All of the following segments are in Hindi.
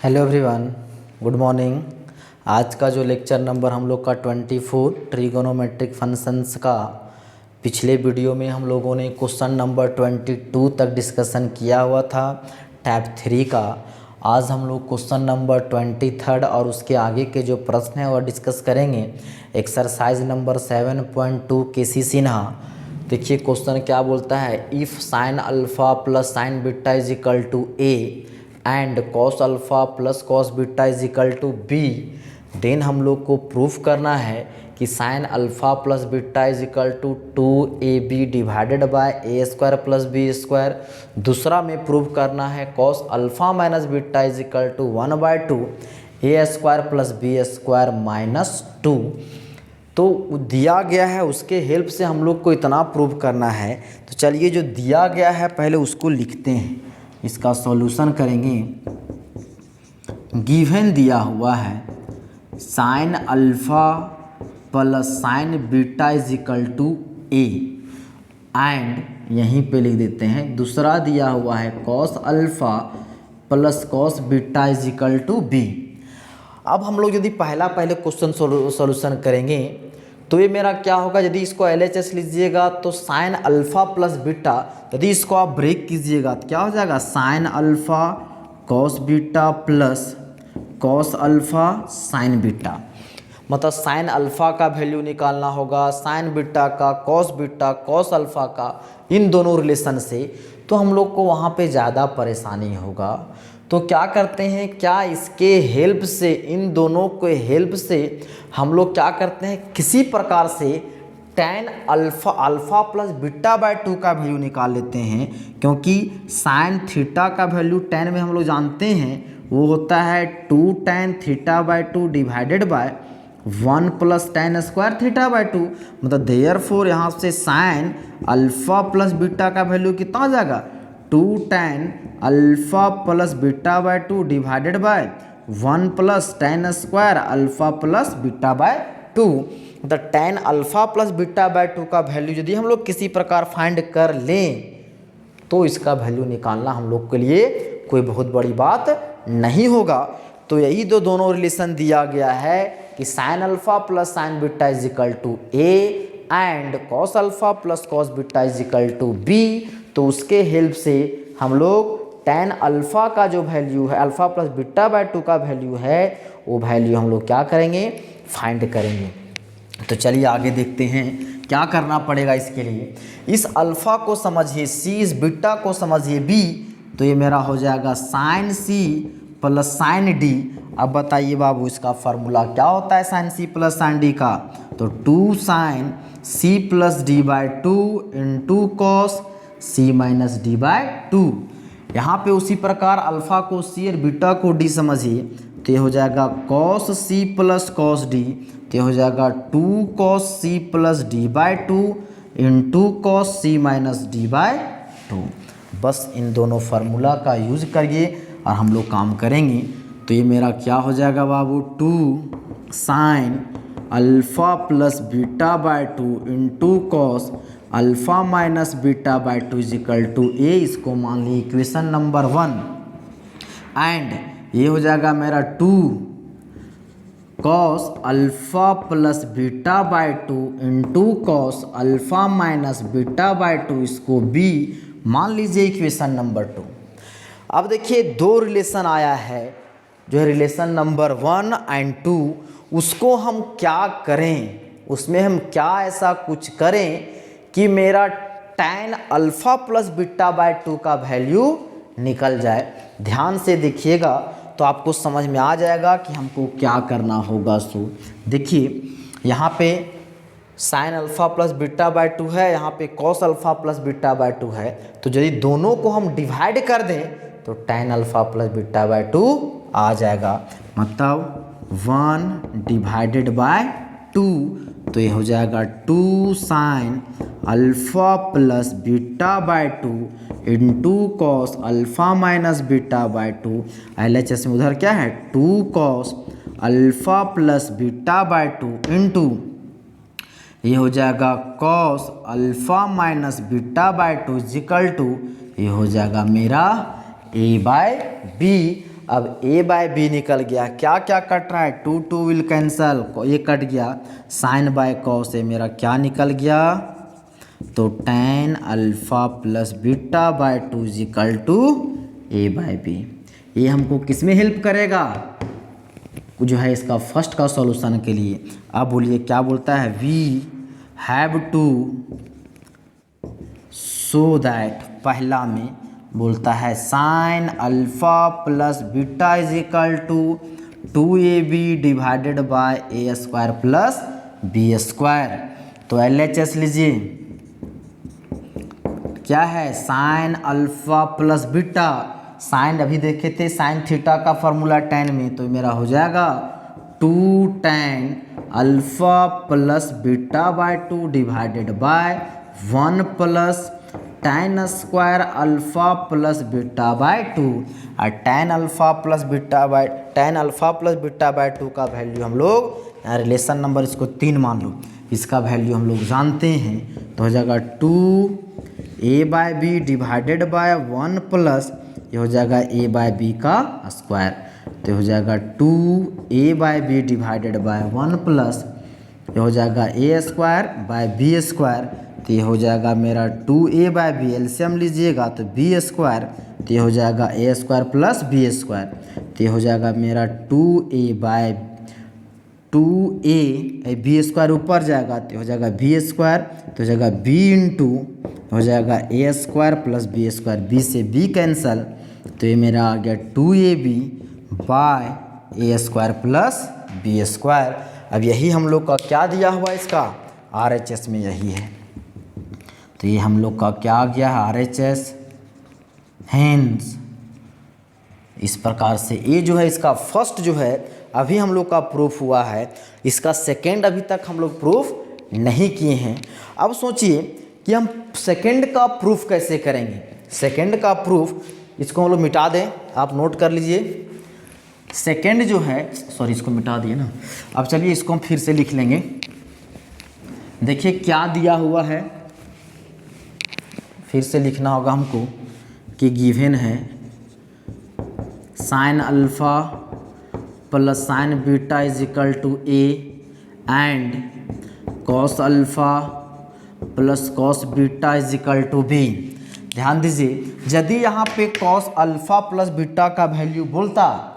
Hello everyone, good morning. आज का जो लेक्चर नंबर हम लोग का 24 ट्रिगोनोमेट्रिक फंक्शंस का, पिछले वीडियो में हम लोगों ने क्वेश्चन नंबर 22 तक डिस्कशन किया हुआ था टाइप 3 का। आज हम लोग क्वेश्चन नंबर 23 और उसके आगे के जो प्रश्न हैं वह डिस्कस करेंगे। Exercise number 7.2 K C Sinha. देखिए क्वेश्चन क्या बोलता है, if sine alpha plus sine beta is equal to A and cos alpha plus cos beta is equal to B, then हम लोग को प्रूफ करना है कि sine alpha plus beta is equal to 2ab divided by A square plus B square. दूसरा में प्रूफ करना है cos alpha minus beta is equal to 1/2 A square plus B square minus 2। तो दिया गया है उसके हेल्प से हम लोग को इतना प्रूव करना है। तो चलिए जो दिया गया है पहले उसको लिखते हैं, इसका सॉल्यूशन करेंगे। गिवन दिया हुआ है sine alpha plus sine beta is equal to A and यहीं पे लिख देते हैं। दूसरा दिया हुआ है cos alpha plus cos beta is equal to B. अब हम लोग यदि पहले क्वेश्चन सॉल्यूशन करेंगे तो ये मेरा क्या होगा, यदि इसको LHS लीजिएगा तो साइन अल्फ़ा प्लस बीटा, यदि इसको आप ब्रेक कीजिएगा तो क्या हो जाएगा, sine alpha cos beta plus cos alpha sine beta. मतलब साइन अल्फ़ा का वैल्यू निकालना होगा, साइन बीटा का, कॉस अल्फ़ा का, इन दोनों रिलेशन से, तो हम लोग को वहाँ पे ज़्यादा परेशानी होगा। तो क्या करते हैं, क्या इसके हेल्प से, इन दोनों के हेल्प से हम लोग क्या करते हैं, किसी प्रकार से tan alpha plus beta by 2 का वैल्यू निकाल लेते हैं। क्योंकि साइन थीटा का वैल्यू tan में हम लोग जानते हैं वो होता है 2 tan theta by 2 divided by 1 plus tan square theta by 2। मतलब देयरफॉर यहाँ से साइन अल्फ़ा प्लस बीटा का वैल्यू कितना हो जाएगा, 2 tan alpha plus beta by 2 divided by 1 plus tan square alpha plus beta by 2। मतलब tan alpha plus beta by 2 का वैल्यू यदि हम लोग किसी प्रकार फाइंड कर लें तो इसका वैल्यू निकालना हम लोग के लिए कोई बहुत बड़ी बात नहीं होगा। तो यही दोनों रिलेशन दिया गया है कि sine alpha plus sine beta is equal to A and cos alpha plus cos beta is equal to B. तो उसके हेल्प से हम लोग tan अल्फ़ा का जो वैल्यू है, अल्फ़ा प्लस बीटा बाय 2 का वैल्यू है, वो वैल्यू हम लोग क्या करेंगे, फाइंड करेंगे। तो चलिए आगे देखते हैं क्या करना पड़ेगा इसके लिए। इस अल्फ़ा को समझिए C, इस बीटा को समझिए B। तो ये मेरा हो जाएगा sine C plus sine D। अब बताइए बाबू इसका फार्मूला क्या होता है sine C plus sine D का, तो 2 sine C plus D by 2 into cos C minus D by 2। यहाँ पे उसी प्रकार अल्फ़ा को C और बीटा को D समझिए, तो ये हो जाएगा cos C plus cos D, तो ये हो जाएगा 2 cos C plus D by 2 into cos C minus D by 2। बस इन दोनों फार्मूला का यूज करिए और हम लोग काम करेंगे। तो ये मेरा क्या हो जाएगा बाबू, 2 sine alpha plus beta by 2 into cos alpha minus beta by 2 is equal to a. इसको मान ली इक्वेशन नंबर 1 एंड ये हो जाएगा मेरा 2 cos alpha plus beta by 2 into cos alpha minus beta by 2, इसको बी मान लीजिए इक्वेशन नंबर 2। अब देखिए दो रिलेशन आया है, जो है रिलेशन नंबर 1 एंड 2, उसको हम क्या करें, उसमें हम क्या ऐसा कुछ करें कि मेरा tan alpha plus beta by 2 का वैल्यू निकल जाए। ध्यान से देखिएगा तो आपको समझ में आ जाएगा कि हमको क्या करना होगा। सो देखिए यहाँ पे sign alpha plus beta by 2 है, यहाँ पे cos alpha plus beta by 2 है। तो यदि दोनों को हम डिवाइड कर दें तो tan alpha plus beta by 2 आ जाएगा। मतलब 1 डिवाइडेड बाय 2, तो ये हो जाएगा 2 sine alpha plus beta by 2 into cos alpha minus beta by 2। LHS में उधर क्या है, 2 cos alpha plus beta by 2 into ये हो जाएगा cos alpha minus beta by 2 is equal to, ये हो जाएगा मेरा A बाय B। अब ए बाय बी निकल गया, क्या क्या कट रहा है, 2 2 विल कैंसल, ये कट गया, साइन बाय कॉस ए मेरा क्या निकल गया, तो tan alpha plus beta by 2 is equal to A by B. ये हमको किस में हेल्प करेगा, जो है इसका फर्स्ट का सॉल्यूशन के लिए। अब बोलिए क्या बोलता है, we have to show that, पहला में बोलता है sine alpha plus beta is equal to 2ab divided by A square plus B square. तो LHS लीजिए, क्या है, sine alpha plus beta, sine अभी देखे थे साइन थीटा का फॉर्मूला tan में, तो मेरा हो जाएगा 2 tan alpha plus beta by 2 divided by 1 plus tan square alpha plus beta by 2। और tan alpha plus beta by 2 का वैल्यू हम लोग यहाँ रिलेशन नंबर इसको 3 मान लो, इसका वैल्यू हम लोग जानते हैं, तो हो जाएगा 2a by b divided by 1 plus ये हो जाएगा a बाय बी का स्क्वायर, तो हो जाएगा 2a by b divided by 1 plus ये हो जाएगा a square by b square, तो ये हो जाएगा मेरा 2a बाय बी, एलसीएम लीजिएगा तो b स्क्वायर, तो ये हो जाएगा a square plus B square, तो ये हो जाएगा मेरा 2a bye 2a B square ऊपर जाएगा तो हो जाएगा बी स्क्वायर, तो हो जाएगा b इंटू हो जाएगा a square plus B square, b से b कैंसल, तो ये मेरा आ गया 2ab by A square plus B square. अब यही हम लोग का क्या दिया हुआ इसका RHS में यही है, तो ये हम लोग का क्या आ गया है RHS। हेंस इस प्रकार से ये जो है इसका फर्स्ट जो है अभी हम लोग का प्रूफ हुआ है, इसका सेकेंड अभी तक हम लोग प्रूफ नहीं किए हैं। अब सोचिए कि हम सेकेंड का प्रूफ कैसे करेंगे। सेकेंड का प्रूफ इसको हम लोग मिटा दें, आप नोट कर लीजिए। सेकेंड जो है, सॉरी इसको मिटा दिए ना, अब चलिए इसको हम फिर से लिख लेंगे। देखिए क्या दिया हुआ है, फिर से लिखना होगा हमको कि गिवन है sine alpha plus sine beta is equal to A and cos alpha plus cos beta is equal to b. ध्यान दीजिए, यदि यहाँ पे कॉस अल्फ़ा प्लस बीटा का वैल्यू बोलता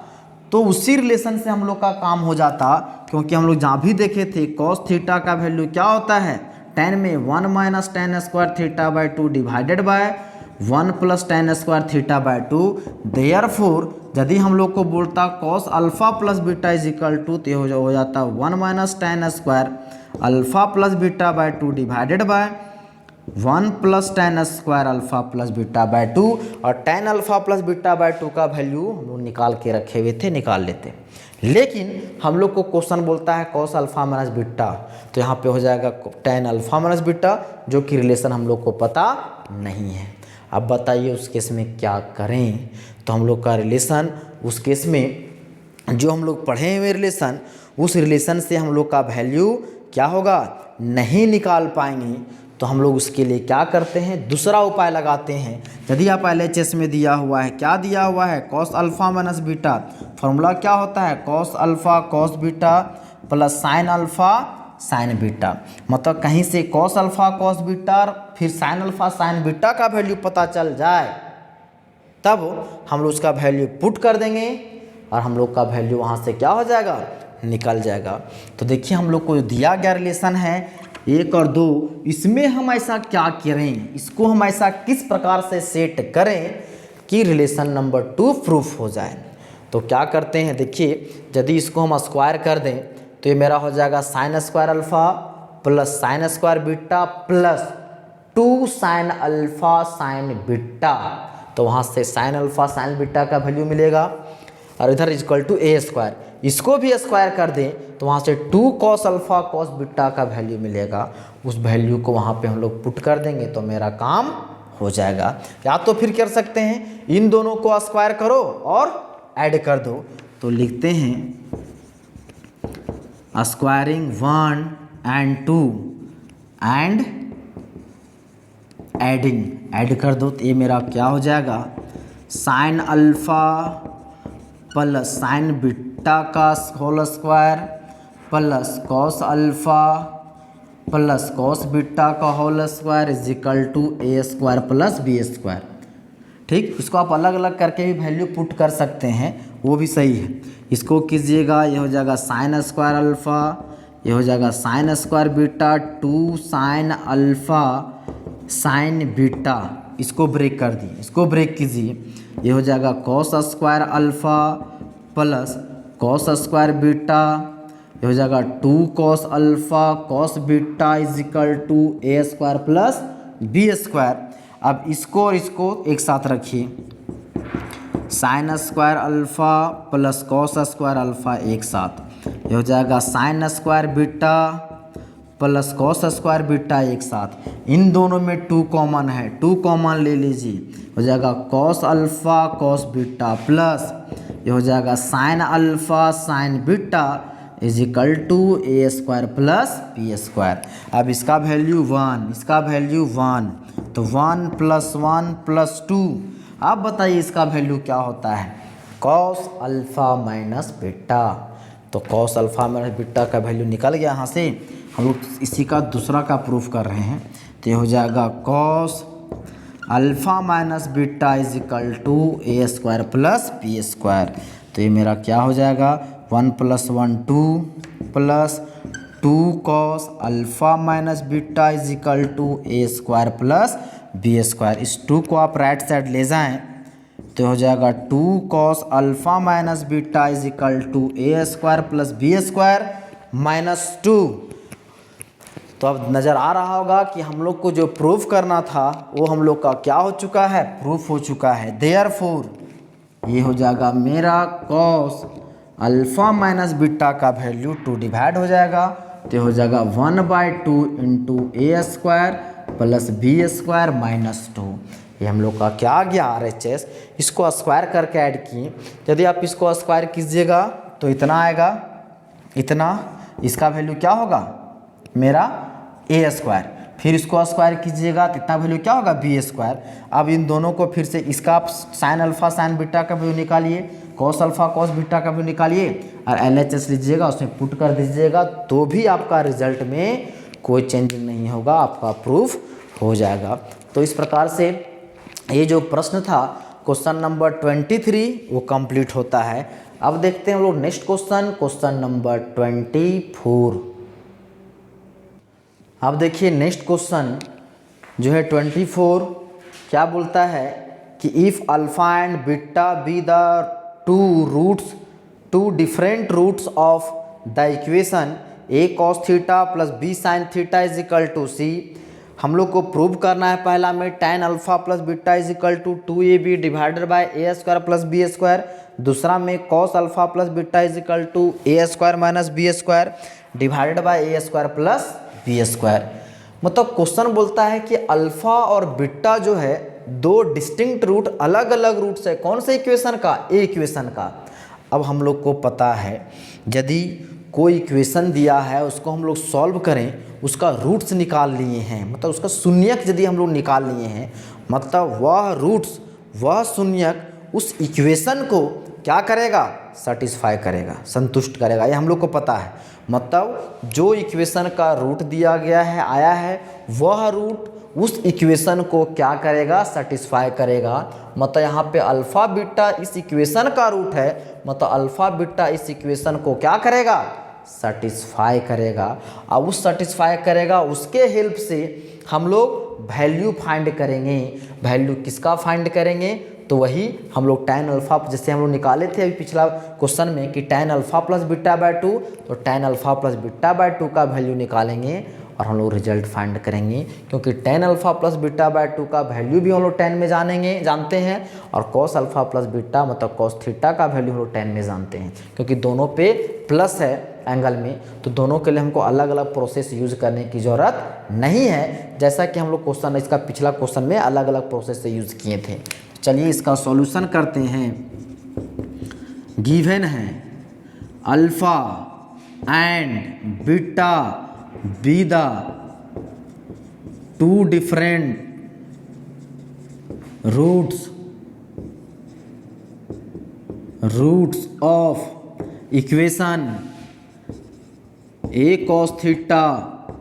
तो उसी रिलेशन से हम लोग का काम हो जाता, क्योंकि हम लोग जहाँ भी देखे थे कॉस थीटा का वैल्यू क्या होता है, tan में 1 minus tan square theta by 2 divided by 1 plus tan square theta by 2। Therefore यदि हम लोग को बोलता cos alpha plus beta is equal to, तो हो जाता 1 minus tan square alpha plus beta by 2 divided by 1 plus tan square alpha plus beta by 2। और tan alpha plus beta by 2 का वैल्यू हम लोग निकाल के रखे हुए थे, निकाल लेते। लेकिन हम लोग को क्वेश्चन बोलता है कॉस अल्फ़ा माइनस बीटा, तो यहाँ पे हो जाएगा tan अल्फ़ा माइनस बीटा, जो कि रिलेशन हम लोग को पता नहीं है। अब बताइए उस केस में क्या करें। तो हम लोग का रिलेशन उस केस में जो हम लोग पढ़े हुए रिलेशन, उस रिलेशन से हम लोग का वैल्यू क्या होगा, नहीं निकाल पाएंगे। तो हम लोग उसके लिए क्या करते हैं, दूसरा उपाय लगाते हैं। यदि आप LHS में दिया हुआ है, क्या दिया हुआ है, cos alpha minus beta, formula क्या होता है, cos alpha cos beta plus sign alpha sine beta. मतलब कहीं से कॉस अल्फ़ा कॉस बीटा फिर साइन अल्फ़ा साइन बीटा का वैल्यू पता चल जाए, तब हम लोग उसका वैल्यू पुट कर देंगे और हम लोग का वैल्यू वहाँ से क्या हो जाएगा, निकल जाएगा। तो देखिए हम लोग को दिया गया रिलेशन है 1 और 2, इसमें हम ऐसा क्या करें, इसको हम ऐसा किस प्रकार से सेट करें कि रिलेशन नंबर 2 प्रूफ हो जाए। तो क्या करते हैं, देखिए यदि इसको हम स्क्वायर कर दें तो ये मेरा हो जाएगा sine square alpha plus sign square beta plus 2 sine alpha sine beta. तो वहाँ से साइन अल्फ़ा साइन बीटा का वैल्यू मिलेगा और इधर इक्वल टू ए स्क्वायर, इसको भी स्क्वायर कर दें तो वहाँ से 2 कॉस अल्फ़ा कॉस बीटा का वैल्यू मिलेगा। उस वैल्यू को वहाँ पे हम लोग पुट कर देंगे तो मेरा काम हो जाएगा। या तो फिर कर सकते हैं इन दोनों को स्क्वायर करो और ऐड कर दो। तो लिखते हैं squaring 1 and 2 and adding, add कर दो तो ये मेरा क्या हो जाएगा, sine alpha plus sine beta का whole square plus cos alpha plus cos beta का whole square is equal to a square plus B square. ठीक, इसको आप अलग अलग करके भी वैल्यू पुट कर सकते हैं, वो भी सही है। इसको कीजिएगा, ये हो जाएगा साइन स्क्वायर अल्फ़ा, ये हो जाएगा sine square beta 2 sine alpha sine beta, इसको ब्रेक कर दिए, इसको ब्रेक कीजिए, ये हो जाएगा cos square alpha plus cos square beta, ये हो जाएगा 2 cos alpha cos beta is equal to a square plus B square. अब इसको और इसको एक साथ रखिए, sine square alpha plus cos square alpha एक साथ, ये हो जाएगा sine square beta plus cos square beta एक साथ। इन दोनों में 2 कॉमन है, 2 कॉमन ले लीजिए, हो जाएगा cos alpha cos beta plus ये हो जाएगा sine alpha sine beta is equal to a square plus B square. अब इसका वैल्यू 1, इसका वैल्यू 1, तो 1 प्लस 1 प्लस 2। आप बताइए इसका वैल्यू क्या होता है, कॉस अल्फ़ा माइनस बीटा। तो कॉस अल्फ़ा माइनस बीटा का वैल्यू निकल गया यहाँ से। हम लोग इसी का दूसरा का प्रूफ कर रहे हैं, तो ये हो जाएगा cos alpha minus beta is equal to a square plus B square. तो ये मेरा क्या हो जाएगा, 1 + 1 2 plus 2 cos alpha minus beta is equal to a square plus B square. इस 2 को आप राइट साइड ले जाएं तो हो जाएगा 2 cos alpha minus beta is equal to a square plus B square minus 2। तो अब नज़र आ रहा होगा कि हम लोग को जो प्रूफ करना था वो हम लोग का क्या हो चुका है, प्रूफ हो चुका है। देयरफॉर ये हो जाएगा मेरा कॉस अल्फ़ा माइनस बीटा का वैल्यू 2 डिवाइड हो जाएगा, तो हो जाएगा 1/2 into a square plus B square minus 2। ये हम लोग का क्या आ गया RHS। इसको स्क्वायर करके ऐड किए, यदि आप इसको स्क्वायर कीजिएगा तो इतना आएगा, इतना, इसका वैल्यू क्या होगा मेरा ए स्क्वायर, फिर इसको स्क्वायर कीजिएगा तो इतना वैल्यू क्या होगा बी स्क्वायर। अब इन दोनों को फिर से इसका आप साइन अल्फ़ा साइन बीटा का वैल्यू निकालिए, कॉस अल्फ़ा कॉस बीटा का वैल्यू निकालिए और LHS लीजिएगा, उसमें पुट कर दीजिएगा, तो भी आपका रिजल्ट में कोई चेंजिंग नहीं होगा, आपका प्रूफ हो जाएगा। तो इस प्रकार से ये जो प्रश्न था क्वेश्चन नंबर 23 वो कंप्लीट होता है। अब देखते हैं हम लोग नेक्स्ट क्वेश्चन, क्वेश्चन नंबर 24। अब देखिए नेक्स्ट क्वेश्चन जो है 24 क्या बोलता है कि if alpha and beta be the two different roots of the equation a cos theta plus b sine theta is equal to c. हम लोग को प्रूव करना है पहला में tan alpha plus beta is equal to 2ab divided by A square plus B square, दूसरा में cos alpha plus beta is equal to a square minus b square divided by A square plus B square. मतलब क्वेश्चन बोलता है कि अल्फ़ा और बीटा जो है 2 डिस्टिंक्ट रूट, अलग अलग रूट्स है, कौन से इक्वेशन का, ए इक्वेशन का। अब हम लोग को पता है यदि कोई इक्वेशन दिया है उसको हम लोग सॉल्व करें, उसका रूट्स निकाल लिए हैं, मतलब उसका शून्यक यदि हम लोग निकाल लिए हैं, मतलब वह रूट्स वह शून्यक उस इक्वेशन को क्या करेगा, सेटिस्फाई करेगा, संतुष्ट करेगा, ये हम लोग को पता है। मतलब जो इक्वेशन का रूट दिया गया है आया है, वह रूट उस इक्वेशन को क्या करेगा, सेटिस्फाई करेगा। मतलब यहाँ पे अल्फ़ा बीटा इस इक्वेशन का रूट है, मतलब अल्फ़ा बीटा इस इक्वेशन को क्या करेगा, सेटिस्फाई करेगा। अब उस सेटिस्फाई करेगा उसके हेल्प से हम लोग वैल्यू फाइंड करेंगे। वैल्यू किसका फाइंड करेंगे, तो वही हम लोग tan अल्फ़ा, जैसे हम लोग निकाले थे अभी पिछला क्वेश्चन में कि tan alpha plus beta by 2, तो tan alpha plus beta by 2 का वैल्यू निकालेंगे और हम लोग रिजल्ट फाइंड करेंगे। क्योंकि tan alpha plus beta by 2 का वैल्यू भी हम लोग tan में जानते हैं, और cos अल्फ़ा प्लस बीटा मतलब cos थीटा का वैल्यू हम लोग tan में जानते हैं। क्योंकि दोनों पे प्लस है एंगल में, तो दोनों के लिए हमको अलग अलग प्रोसेस यूज़ करने की ज़रूरत नहीं है, जैसा कि हम लोग क्वेश्चन इसका पिछला क्वेश्चन में अलग अलग प्रोसेस से यूज़ किए थे। चलिए इसका सॉल्यूशन करते हैं। गिवन है alpha and beta be the 2 different roots of equation a cos theta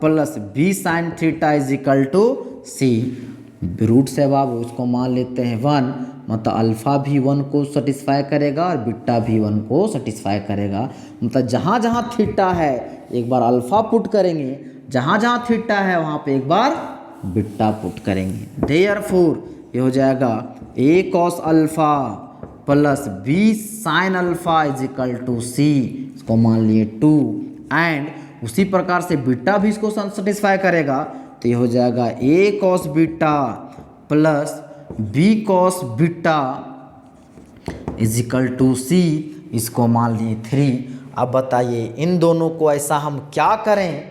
plus b sine theta is equal to c. Roots है बाबू, उसको मान लेते हैं 1, मतलब अल्फ़ा भी 1 को सेटिस्फाई करेगा और बीटा भी 1 को सेटिस्फाई करेगा। मतलब जहाँ जहाँ थीटा है एक बार अल्फ़ा पुट करेंगे, जहाँ जहाँ थीटा है वहाँ पे एक बार बीटा पुट करेंगे। देयरफॉर ये हो जाएगा a cos alpha plus b sine alpha is equal to c, इसको मान लिए 2। एंड उसी प्रकार से बीटा भी इसको सेटिस्फाई करेगा, तो ये हो जाएगा a cos beta plus b cos beta is equal to c, इसको मान लिए 3। अब बताइए इन दोनों को ऐसा हम क्या करें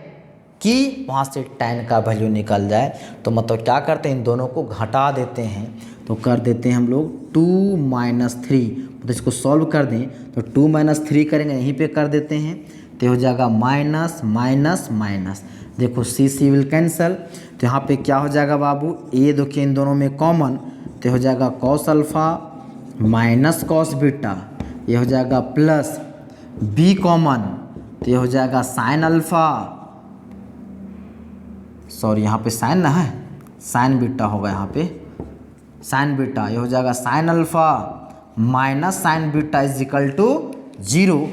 कि वहाँ से tan का वैल्यू निकल जाए। तो मतलब क्या करते हैं, इन दोनों को घटा देते हैं, तो कर देते हैं हम लोग 2 - 3। तो इसको सॉल्व कर दें तो 2 - 3 करेंगे, यहीं पे कर देते हैं, तो हो जाएगा माइनस माइनस माइनस। देखो सी विल कैंसल, तो यहाँ पे क्या हो जाएगा बाबू, ए देखिए इन दोनों में कॉमन, तो हो जाएगा cos alpha minus cos beta, ये हो जाएगा प्लस बी कॉमन, तो ये हो जाएगा साइन अल्फ़ा, सॉरी यहाँ पे साइन ना है, साइन बीटा होगा यहाँ पे, साइन बीटा, ये हो जाएगा sine alpha minus sine beta is equal to 0।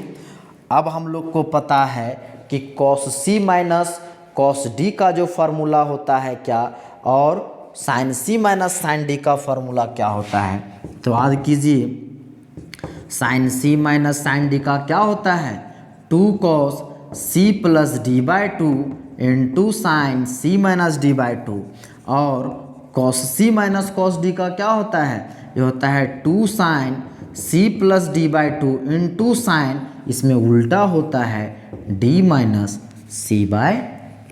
अब हम लोग को पता है कि cos c minus cos d का जो फार्मूला होता है क्या, और sine c minus sine d का फार्मूला क्या होता है। तो याद कीजिए, sine c minus sine d का क्या होता है, 2 cos c plus d by 2 into sine c minus d by 2। और cos c minus cos d का क्या होता है, ये होता है 2 sine c plus d by 2 into sine, इसमें उल्टा होता है डी माइनस सी बाई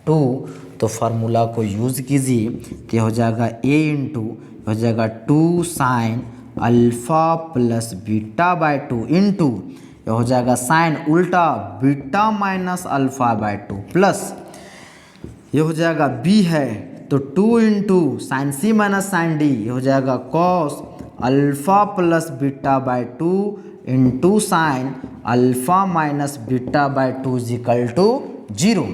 2। तो फार्मूला को यूज़ कीजिए, तो हो जाएगा ए इंटू हो जाएगा 2 sine alpha plus beta by 2 into ये हो जाएगा साइन उल्टा beta minus alpha by 2 plus ये हो जाएगा बी है तो 2 into sine c minus sine d, ये हो जाएगा cos alpha plus beta by 2 into sine alpha minus beta by 2 is equal to 0।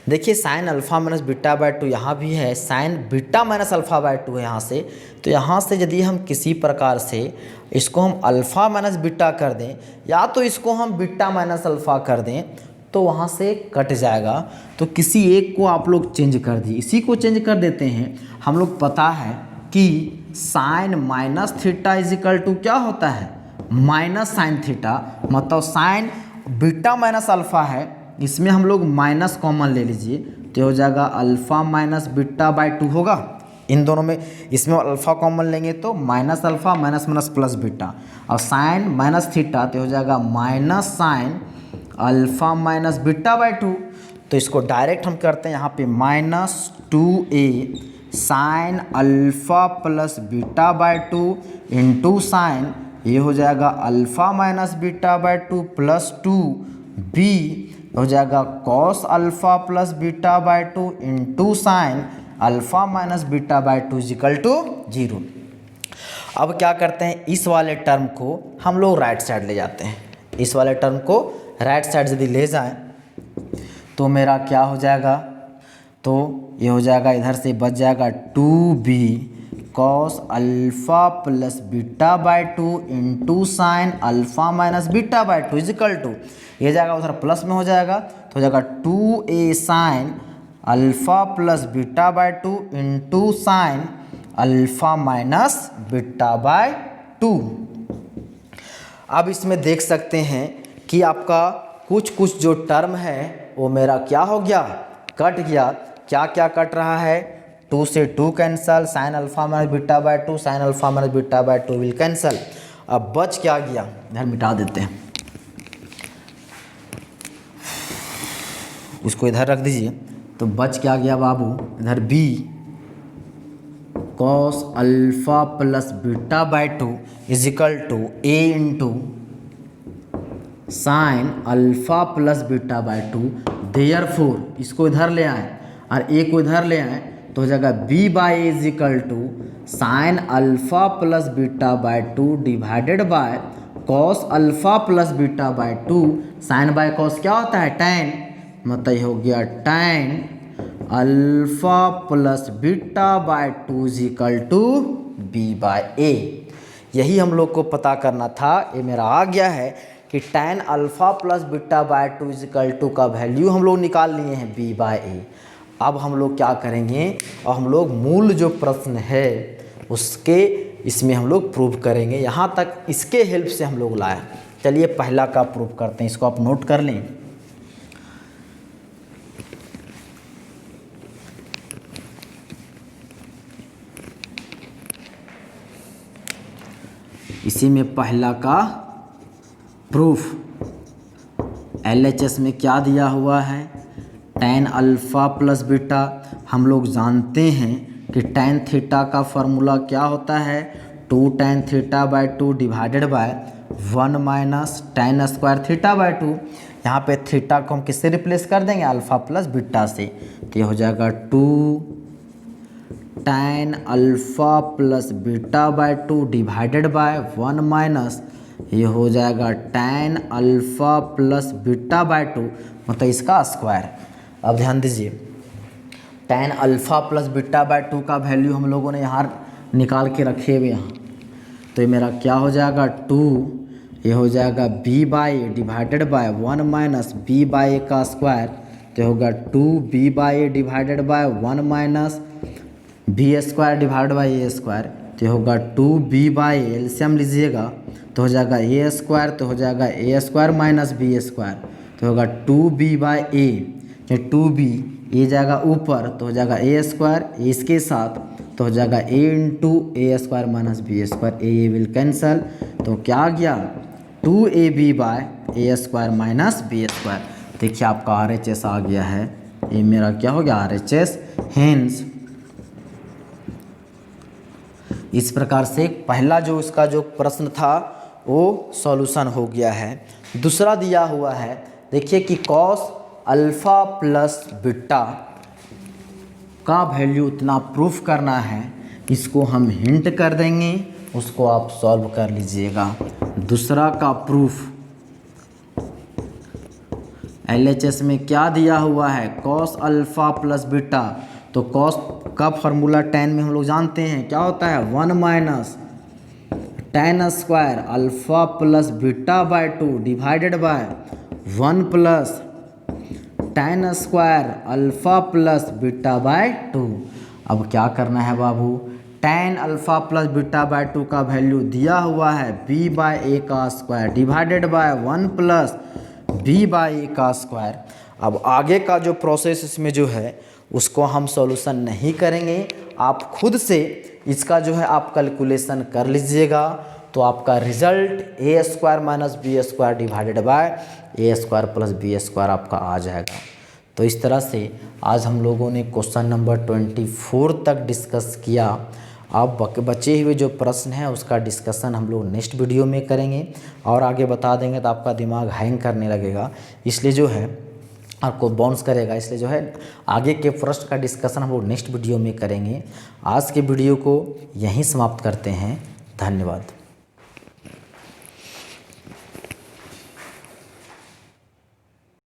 देखिए sine alpha minus beta by 2 यहाँ भी है, sine beta minus alpha by 2 है यहाँ से। तो यहाँ से यदि हम किसी प्रकार से इसको हम अल्फ़ा माइनस बीटा कर दें या तो इसको हम बीटा माइनस अल्फ़ा कर दें तो वहाँ से कट जाएगा। तो किसी एक को आप लोग चेंज कर दिए, इसी को चेंज कर देते हैं। हम लोग पता है कि sine minus theta is equal to क्या होता है, माइनस साइन थीटा, मतलब साइन बीटा माइनस अल्फ़ा है, इसमें हम लोग माइनस कॉमन ले लीजिए तो हो जाएगा अल्फ़ा माइनस बीटा बाई 2 होगा। इन दोनों में इसमें अल्फ़ा कॉमन लेंगे तो minus alpha minus minus plus beta, और साइन माइनस थीटा तो हो जाएगा minus sine alpha minus beta by 2। तो इसको डायरेक्ट हम करते हैं यहाँ पे minus 2a sine alpha plus beta by 2 into sine ये हो जाएगा alpha minus beta by 2 plus 2b हो जाएगा cos alpha plus beta by 2 into sine alpha minus beta by 2 equal to 0। अब क्या करते हैं, इस वाले टर्म को हम लोग राइट साइड ले जाते हैं। इस वाले टर्म को राइट साइड यदि ले जाएं तो मेरा क्या हो जाएगा, तो ये हो जाएगा इधर से बच जाएगा 2b cos alpha plus beta by 2 into sine alpha minus beta by 2 is equal to ये जाएगा उधर प्लस में हो जाएगा तो हो जाएगा 2a sine alpha plus beta by 2 into sine alpha minus beta by 2। अब इसमें देख सकते हैं कि आपका कुछ कुछ जो टर्म है वो मेरा क्या हो गया, कट गया। क्या क्या कट रहा है, 2 से 2 cancel, sign alpha minus beta by 2 sine alpha minus beta by 2 will cancel. अब बच क्या गया, इधर मिटा देते हैं, इसको इधर रख दीजिए। तो बच क्या गया बाबू, इधर b cos alpha plus beta by 2 is equal to a into sine alpha plus beta by 2। Therefore इसको इधर ले आए और a को इधर ले आए तो हो जाएगा b by a is equal to sine alpha plus beta by 2 divided by cos alpha plus beta by 2, sine by cos क्या होता है टैन, मतलब ये हो गया tan alpha plus beta by 2 is equal to b by a. यही हम लोग को पता करना था, ये मेरा आ गया है कि tan alpha plus beta by 2 is equal to का वैल्यू हम लोग निकाल लिए हैं बी बाय ए। अब हम लोग क्या करेंगे, और हम लोग मूल जो प्रश्न है उसके इसमें हम लोग प्रूव करेंगे। यहाँ तक इसके हेल्प से हम लोग लाए। चलिए पहला का प्रूव करते हैं, इसको आप नोट कर लें। इसी में पहला का प्रूफ, LHS में क्या दिया हुआ है, टैन अल्फ़ा प्लस बीटा। हम लोग जानते हैं कि टैन थीटा का फॉर्मूला क्या होता है, 2 tan theta by 2 divided by 1 minus tan square theta by 2। यहाँ पे थीटा को हम किससे रिप्लेस कर देंगे, अल्फ़ा प्लस बीटा से, तो ये हो जाएगा 2 tan alpha plus beta by 2 divided by 1 minus ये हो जाएगा tan alpha plus beta by 2, मतलब इसका स्क्वायर। अब ध्यान दीजिए, tan alpha plus beta by 2 का वैल्यू हम लोगों ने यहाँ निकाल के रखे हुए यहाँ, तो ये मेरा क्या हो जाएगा 2, ये हो जाएगा b by a divided by 1 minus b by a का स्क्वायर, तो होगा 2 b by a divided by 1 minus b square divide by a square, तो होगा 2 बी बाई एलसीएम लीजिएगा तो हो जाएगा ए स्क्वायर, तो हो जाएगा ए स्क्वायर माइनस बी स्क्वायर, तो होगा 2 बी बाई ए, ये 2 बी ये जाएगा ऊपर तो हो जाएगा ए स्क्वायर, इसके साथ तो हो जाएगा a into a square minus b square, a will cancel, तो क्या आ गया 2ab by A square minus b square. देखिए आपका RHS आ गया है, ये मेरा क्या हो गया RHS। हेंस इस प्रकार से पहला जो इसका जो प्रश्न था वो सॉल्यूशन हो गया है। दूसरा दिया हुआ है, देखिए कि कॉस अल्फ़ा प्लस बीटा का वैल्यू उतना प्रूफ करना है, इसको हम हिंट कर देंगे, उसको आप सॉल्व कर लीजिएगा। दूसरा का प्रूफ, LHS में क्या दिया हुआ है, कॉस अल्फ़ा प्लस बीटा, तो कॉस का फॉर्मूला टैन में हम लोग जानते हैं क्या होता है 1 minus tan square alpha plus beta by 2 divided by 1 plus tan square alpha plus beta by 2। अब क्या करना है बाबू, tan alpha plus beta by 2 का वैल्यू दिया हुआ है b बाय ए का square divided by 1 plus b by a का स्क्वायर। अब आगे का जो प्रोसेस इसमें जो है उसको हम सॉल्यूशन नहीं करेंगे, आप खुद से इसका जो है आप कैलकुलेशन कर लीजिएगा, तो आपका result a square minus b square divided by A square plus B square आपका आ जाएगा। तो इस तरह से आज हम लोगों ने क्वेश्चन नंबर 24 तक डिस्कस किया। अब बचे हुए जो प्रश्न हैं उसका डिस्कशन हम लोग नेक्स्ट वीडियो में करेंगे, और आगे बता देंगे तो आपका दिमाग हैंग करने लगेगा, इसलिए जो है आपको बाउंस करेगा, इसलिए जो है आगे के प्रश्न का डिस्कशन हम लोग नेक्स्ट वीडियो में करेंगे। आज के वीडियो को यहीं समाप्त करते हैं, धन्यवाद।